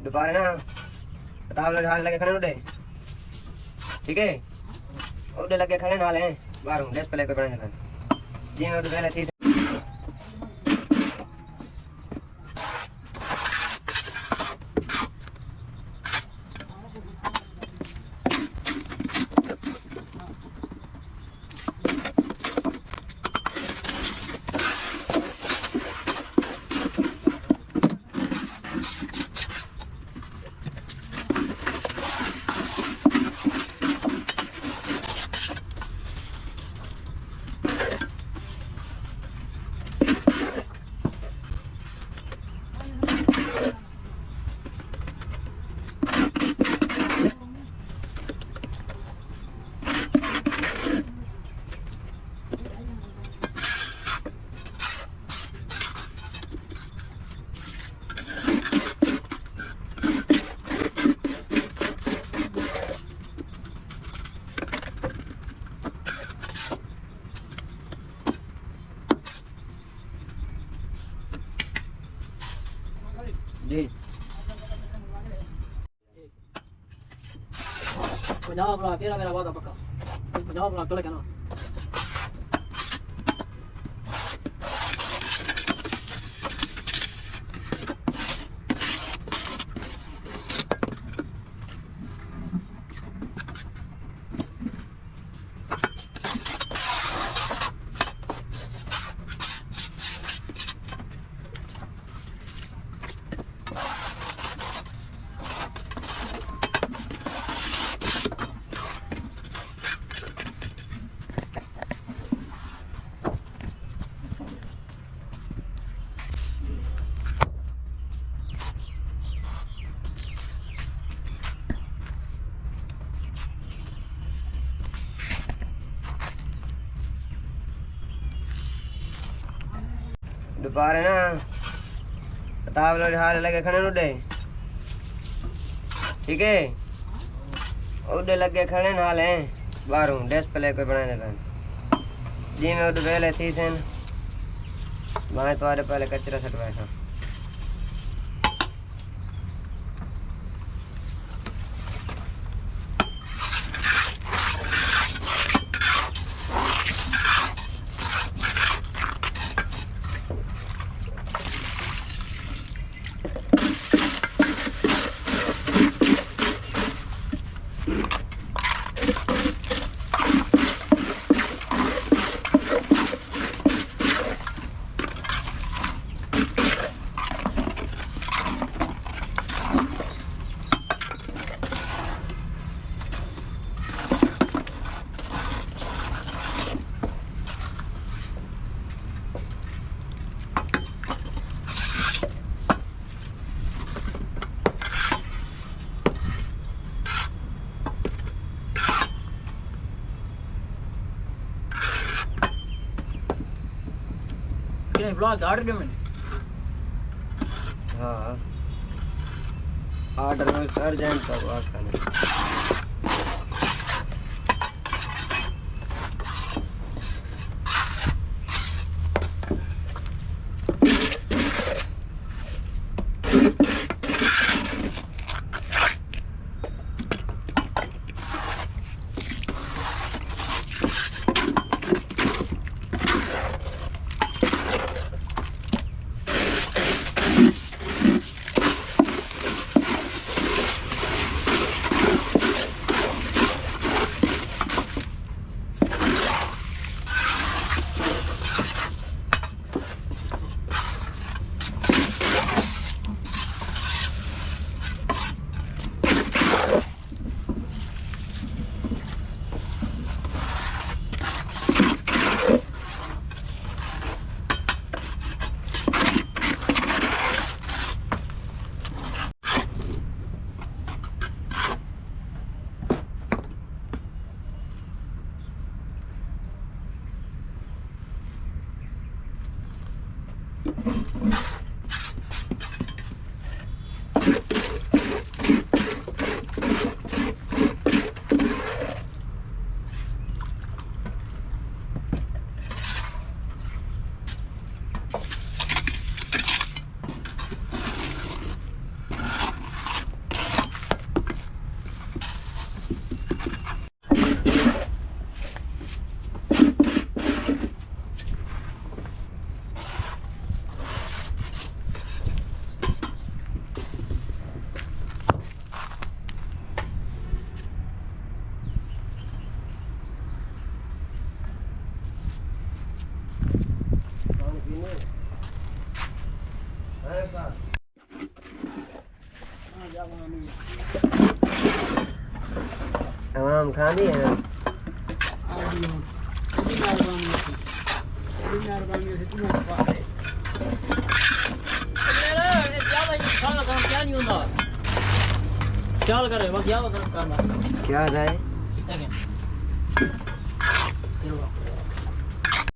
दोबारा ना ताव लगे खड़े उड़े, ठीक है उड़े लगे खड़े ना ले बाहर हूं डिस्प्ले पे बनाने का जी मैं तो पहले थी जी पंजाब ला तेरा मेरा वादा पक्का पंजाब ला तो लेके ना दोबारा ना ताव लगे खड़े उड़े, ठीक है उड़े लगे खड़े ना ले बाहर हूं डिस्प्ले पे बनाने का जी मैं उड़ पहले थी सेन वहां तुम्हारे पहले कचरा सटवाया था किने ब्लॉग ऑर्डर दे मैंने हाँ ऑर्डर में अर्जेंट का बात करने आम खांदी है ना ख्याल करे बस याद करना क्या है देखें